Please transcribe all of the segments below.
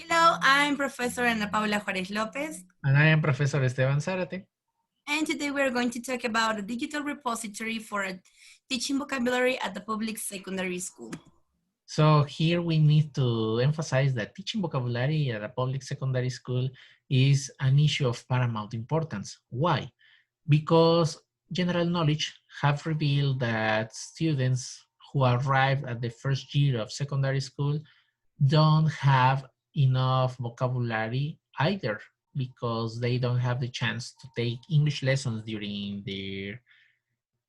Hello, I'm Professor Ana Paula Juárez López. And I am Professor Esteban Zárate. And today we're going to talk about a digital repository for teaching vocabulary at the public secondary school. So here we need to emphasize that teaching vocabulary at a public secondary school is an issue of paramount importance. Why? Because general knowledge have revealed that students who arrive at the first year of secondary school don't have enough vocabulary either, because they don't have the chance to take English lessons during their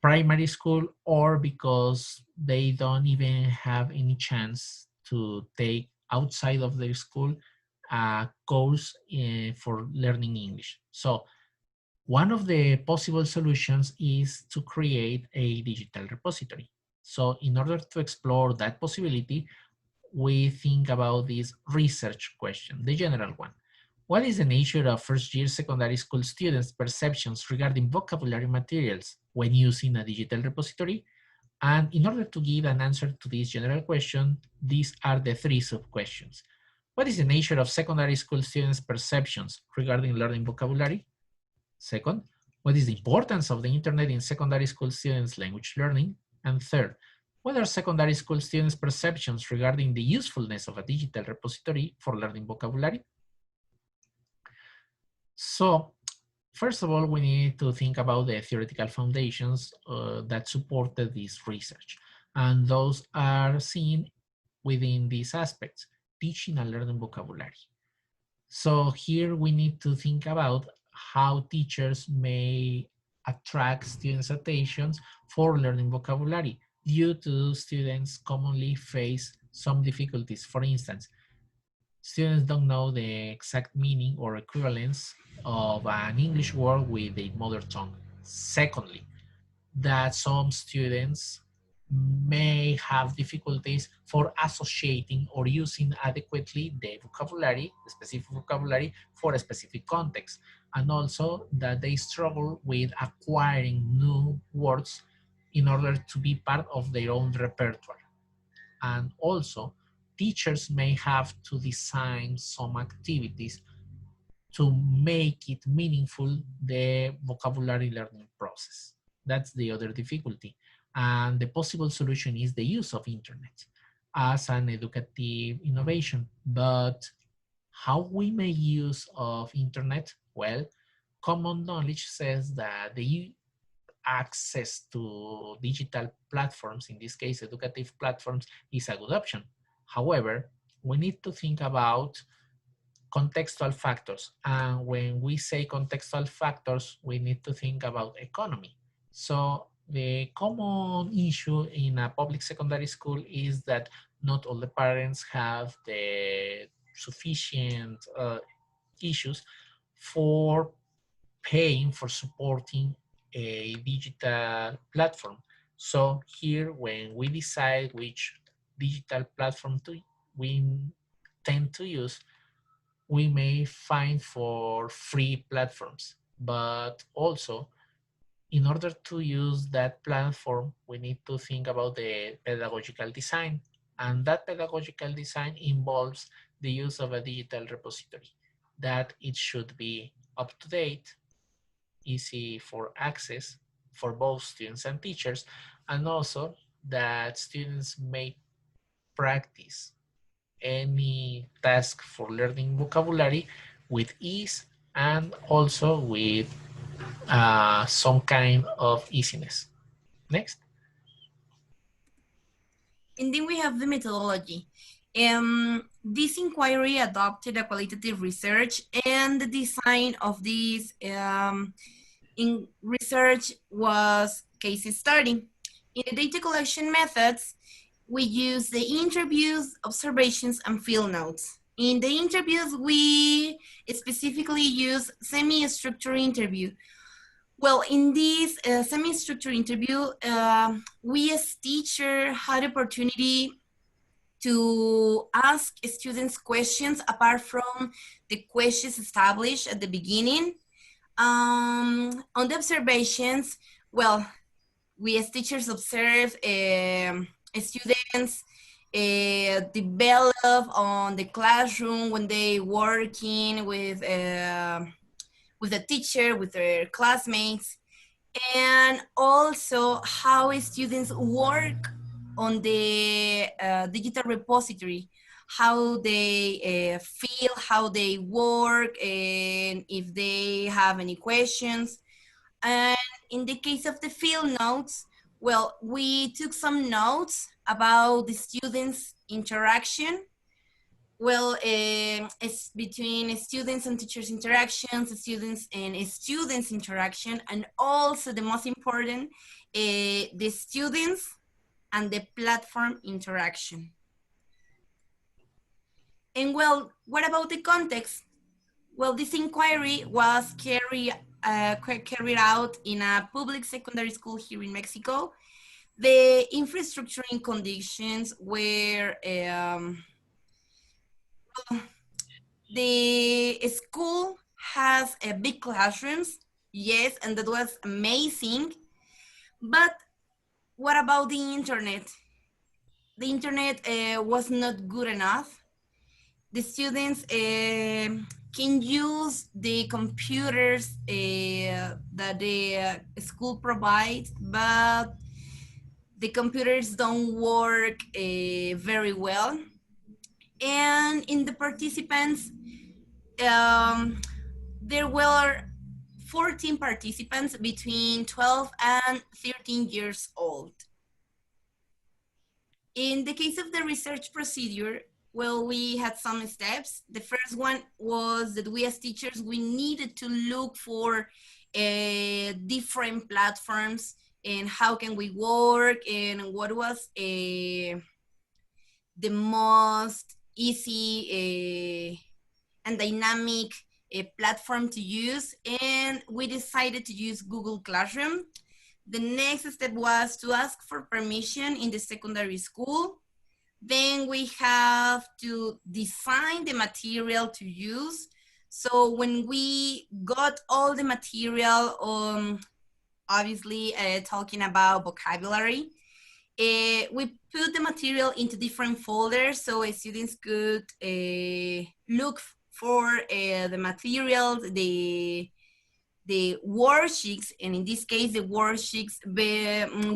primary school, or because they don't even have any chance to take outside of their school a course for learning English. So one of the possible solutions is to create a digital repository. So in order to explore that possibility, we think about this research question, the general one. What is the nature of first-year secondary school students' perceptions regarding vocabulary materials when using a digital repository? And in order to give an answer to this general question, these are the three sub-questions. What is the nature of secondary school students' perceptions regarding learning vocabulary? Second, what is the importance of the internet in secondary school students' language learning? And third, what are secondary school students' perceptions regarding the usefulness of a digital repository for learning vocabulary? So, first of all, we need to think about the theoretical foundations that supported this research. And those are seen within these aspects, teaching and learning vocabulary. So here we need to think about how teachers may attract students' attentions for learning vocabulary due to students commonly face some difficulties. For instance, students don't know the exact meaning or equivalence of an English word with a mother tongue. Secondly, that some students may have difficulties for associating or using adequately the vocabulary, the specific vocabulary for a specific context. And also that they struggle with acquiring new words in order to be part of their own repertoire. And also, teachers may have to design some activities to make it meaningful, the vocabulary learning process. That's the other difficulty. And the possible solution is the use of internet as an educative innovation. But how we make use of internet? Well, common knowledge says that the access to digital platforms, in this case, educative platforms, is a good option. However, we need to think about contextual factors. And when we say contextual factors, we need to think about economy. So the common issue in a public secondary school is that not all the parents have the sufficient issues for paying for supporting a digital platform. So here, when we decide which digital platform we tend to use, we may find for free platforms, but also in order to use that platform, we need to think about the pedagogical design, and that pedagogical design involves the use of a digital repository, that it should be up to date, easy for access for both students and teachers, and also that students may practice any task for learning vocabulary with ease and also with some kind of easiness. Next. And then we have the methodology. This inquiry adopted a qualitative research, and the design of this in research was case study. In the data collection methods, we use the interviews, observations, and field notes. In the interviews, we specifically use semi-structured interview. Well, in this semi-structured interview, we as teacher had opportunity to ask students questions apart from the questions established at the beginning. On the observations, well, we as teachers observe students develop on the classroom when they working with the teacher, with their classmates, and also how students work on the digital repository, how they feel, how they work, and if they have any questions. And in the case of the field notes, well, we took some notes about the students' interaction. Well, it's between students and teachers interactions, students and students interaction, and also the most important, the students and the platform interaction. And well, what about the context? Well, this inquiry was carried out in a public secondary school here in Mexico. The infrastructure conditions were the school has a big classrooms, yes, and that was amazing. But what about the internet? The internet was not good enough. The students can use the computers that the school provides, but the computers don't work very well. And in the participants, there were 14 participants between 12 and 13 years old. In the case of the research procedure, well, we had some steps. The first one was that we as teachers, we needed to look for different platforms and how can we work and what was the most easy and dynamic platform to use. And we decided to use Google Classroom. The next step was to ask for permission in the secondary school. Then we have to design the material to use. So when we got all the material, obviously talking about vocabulary, we put the material into different folders so students could look for the materials, the worksheets, and in this case, the worksheets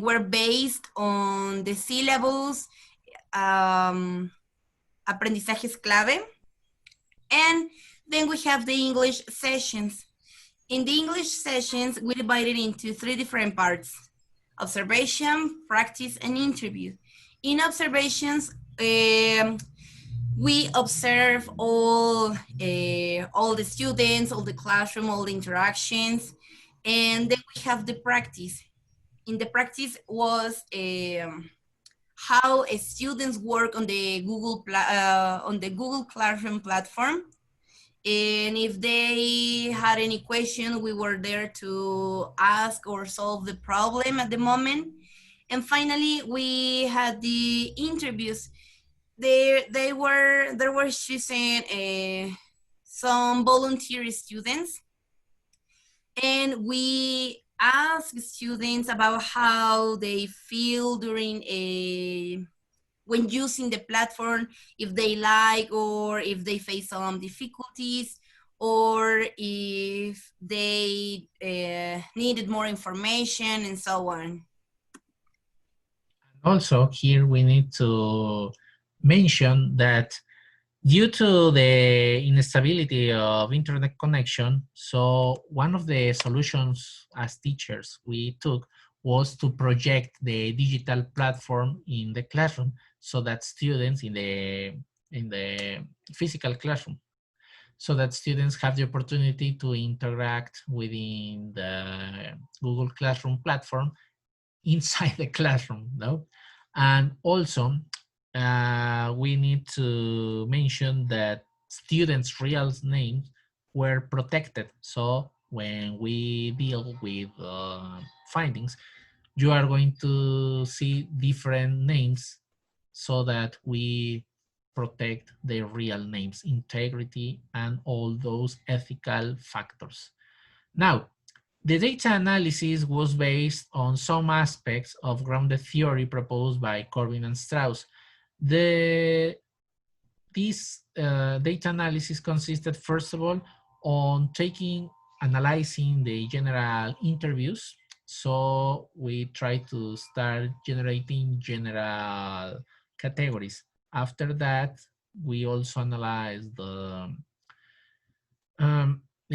were based on the syllabus, aprendizajes clave. And then we have the English sessions. In the English sessions, we divided into 3 different parts: observation, practice, and interview. In observations, we observe all the students, all the classroom, all the interactions, and then we have the practice. In the practice was how students work on the Google Classroom platform. And if they had any question, we were there to ask or solve the problem at the moment. And finally, we had the interviews. They were choosing some volunteer students, and we asked students about how they feel during when using the platform, if they like or if they face some difficulties, or if they needed more information, and so on. Also, here we need to mention that due to the instability of internet connection, so one of the solutions as teachers we took was to project the digital platform in the classroom so that students in the physical classroom, so that students have the opportunity to interact within the Google Classroom platform inside the classroom, no? And also, we need to mention that students' real names were protected. So when we deal with findings, you are going to see different names so that we protect their real names, integrity, and all those ethical factors. Now, the data analysis was based on some aspects of grounded theory proposed by Corbin and Strauss. This data analysis consisted, first of all, on analyzing the general interviews. So we try to start generating general categories. After that, we also analyze the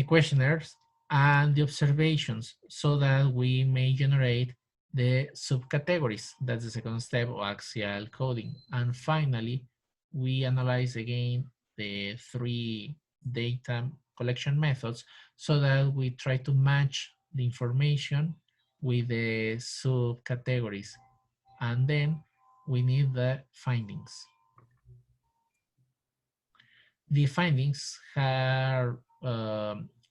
questionnaires and the observations so that we may generate the subcategories. That's the second step of axial coding. And finally, we analyze again the 3 data collection methods so that we try to match the information with the subcategories. And then we need the findings. The findings are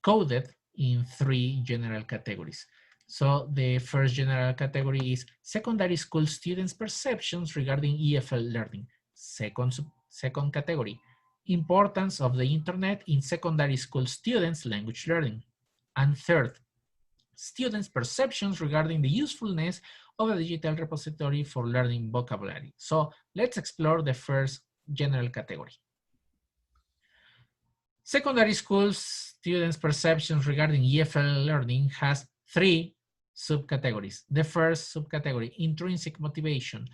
coded in 3 general categories. So the first general category is secondary school students' perceptions regarding EFL learning. Second category, importance of the internet in secondary school students' language learning. And third, students' perceptions regarding the usefulness of a digital repository for learning vocabulary. So let's explore the first general category. Secondary school students' perceptions regarding EFL learning has 3 subcategories. The first subcategory, intrinsic motivation.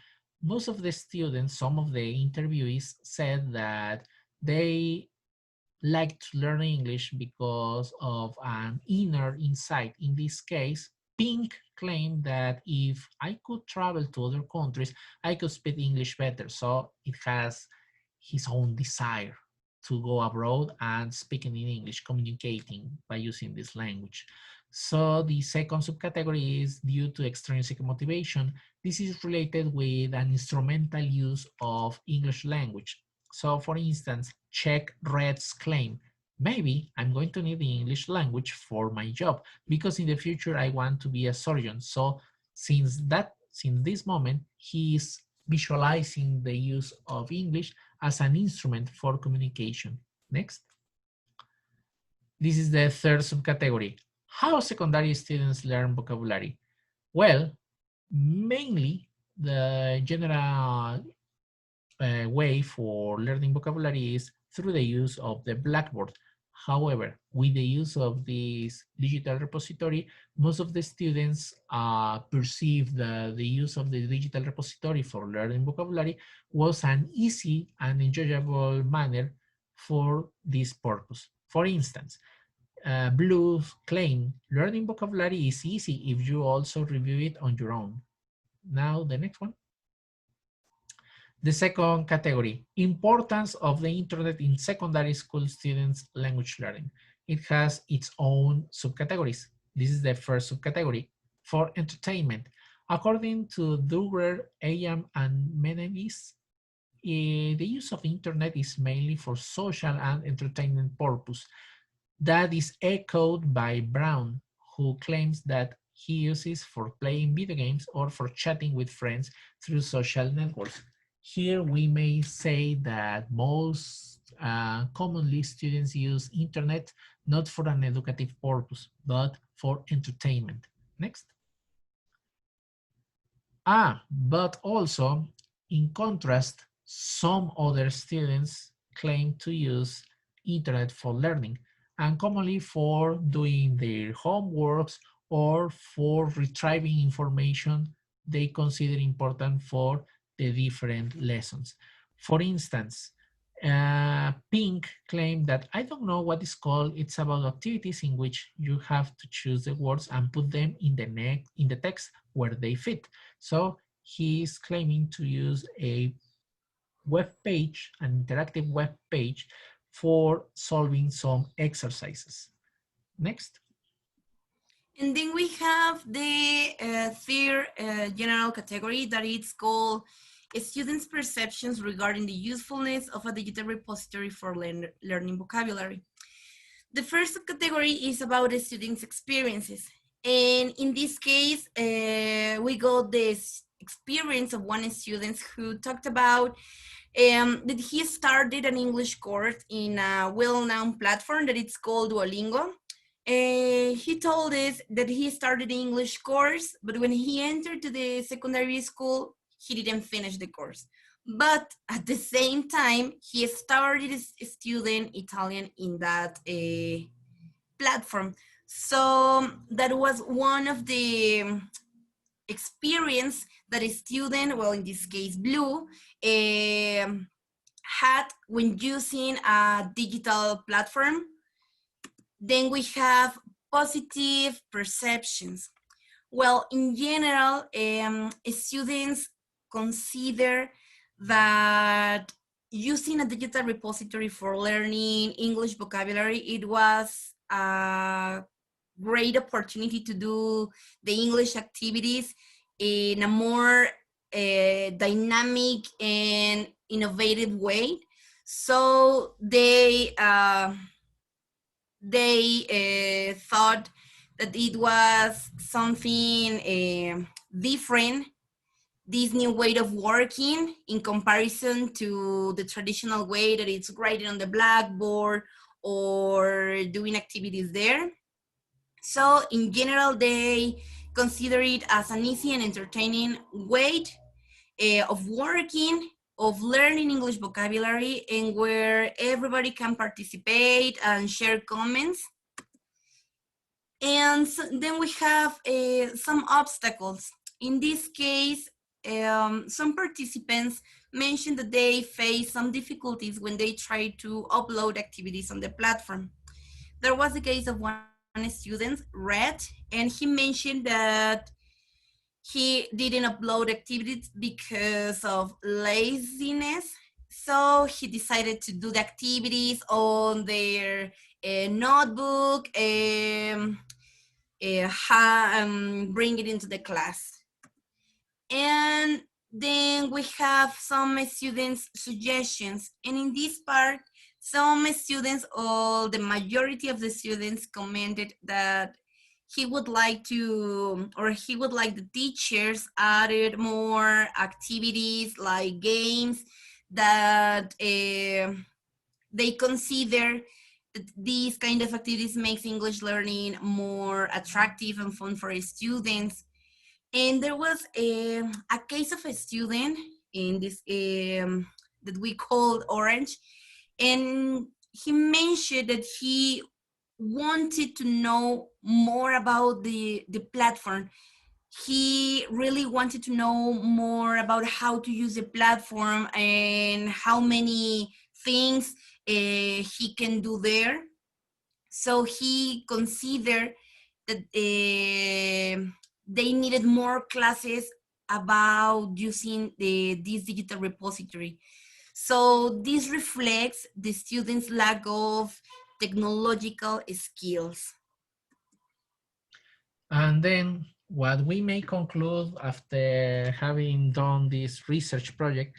Most of the students, some of the interviewees said that they like to learn English because of an inner insight. In this case, Pink claimed that if I could travel to other countries, I could speak English better. So it has his own desire to go abroad and speaking in English, communicating by using this language. So the second subcategory is due to extrinsic motivation. This is related with an instrumental use of English language. So for instance, check Red's claim, maybe I'm going to need the English language for my job because in the future I want to be a surgeon. So since this moment, he is visualizing the use of English as an instrument for communication. Next. This is the third subcategory. How secondary students learn vocabulary? Well, mainly the general way for learning vocabulary is through the use of the Blackboard. However, with the use of this digital repository, most of the students perceive the use of the digital repository for learning vocabulary was an easy and enjoyable manner for this purpose. For instance, Blue claim learning vocabulary is easy if you also review it on your own. Now the next one. The second category, importance of the internet in secondary school students' language learning. It has its own subcategories. This is the first subcategory for entertainment. According to Durer, Ayam, and Menevis, the use of internet is mainly for social and entertainment purpose. That is echoed by Brown, who claims that he uses for playing video games or for chatting with friends through social networks. Here we may say that most commonly students use internet not for an educative purpose, but for entertainment. Next. But also, in contrast, some other students claim to use internet for learning and commonly for doing their homeworks or for retrieving information they consider important for the different lessons. For instance, Pink claimed that I don't know what it's called. It's about activities in which you have to choose the words and put them in the text where they fit. So he's claiming to use a web page, an interactive web page for solving some exercises. Next. And then we have the third general category that it's called students' perceptions regarding the usefulness of a digital repository for learning vocabulary. The first category is about the students' experiences. And in this case, we got this experience of one student who talked about that he started an English course in a well-known platform that it's called Duolingo. He told us that he started the English course, but when he entered to the secondary school, he didn't finish the course. But at the same time, he started studying Italian in that platform. So that was one of the experience that a student, well, in this case, Blue, had when using a digital platform. Then we have positive perceptions. Well, in general, students consider that using a digital repository for learning English vocabulary, it was a great opportunity to do the English activities in a more dynamic and innovative way. So they thought that it was something different, this new way of working in comparison to the traditional way that it's writing on the blackboard or doing activities there. So in general, they consider it as an easy and entertaining way of working, of learning English vocabulary, and where everybody can participate and share comments. And so then we have some obstacles. In this case, some participants mentioned that they face some difficulties when they try to upload activities on the platform. There was a case of one student, Red, and he mentioned that he didn't upload activities because of laziness. So he decided to do the activities on their notebook and bring it into the class. And then we have some students' suggestions. And in this part, some students, or the majority of the students, commented that he would like to, or he would like the teachers added more activities like games that they consider that these kind of activities makes English learning more attractive and fun for students. And there was a case of a student in this that we called Orange, and he mentioned that he wanted to know more about the platform. He really wanted to know more about how to use the platform and how many things he can do there. So he considered that they needed more classes about using this digital repository. So this reflects the students' lack of technological skills. And then what we may conclude after having done this research project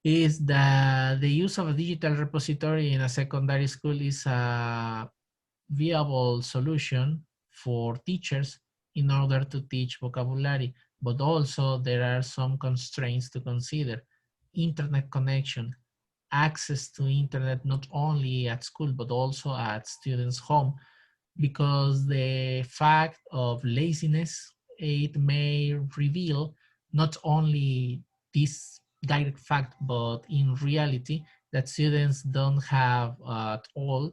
is that the use of a digital repository in a secondary school is a viable solution for teachers in order to teach vocabulary, but also there are some constraints to consider. Internet connection, access to internet not only at school but also at students' home, because the fact of laziness, it may reveal not only this direct fact, but in reality that students don't have at all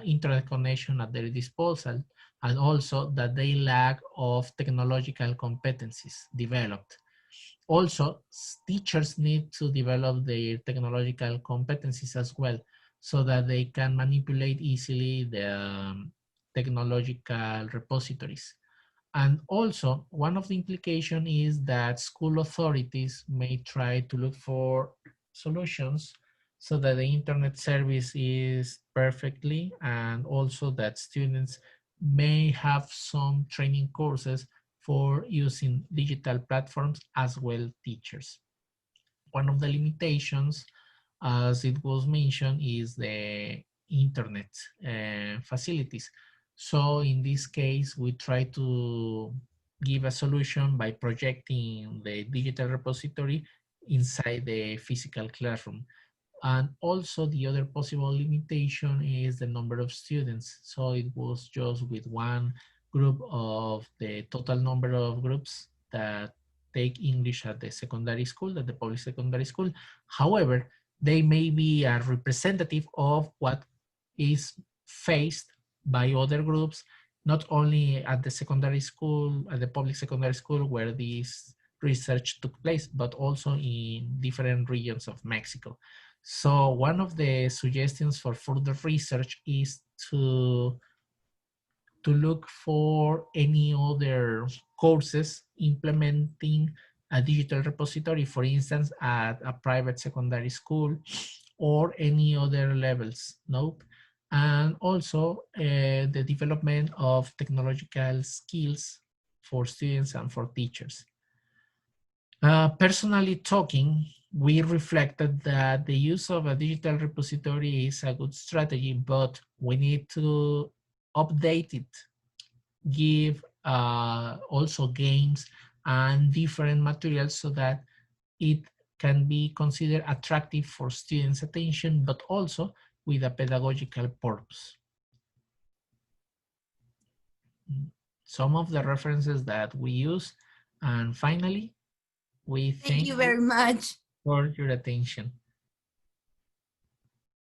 internet connection at their disposal, and also that they lack of technological competencies developed. Also, teachers need to develop their technological competencies as well, so that they can manipulate easily the technological repositories. And also, one of the implications is that school authorities may try to look for solutions so that the internet service is perfectly, and also that students may have some training courses for using digital platforms as well teachers. One of the limitations, as it was mentioned, is the internet facilities. So in this case, we try to give a solution by projecting the digital repository inside the physical classroom. And also the other possible limitation is the number of students. So it was just with one group of the total number of groups that take English at the secondary school, at the public secondary school. However, they may be a representative of what is faced by other groups, not only at the secondary school, at the public secondary school where this research took place, but also in different regions of Mexico. So one of the suggestions for further research is to look for any other courses implementing a digital repository, for instance, at a private secondary school or any other levels, nope. And also the development of technological skills for students and for teachers. Personally talking, we reflected that the use of a digital repository is a good strategy, but we need to update it, give also games and different materials so that it can be considered attractive for students' attention, but also with a pedagogical purpose. Some of the references that we use, and finally, we thank you very much for your attention.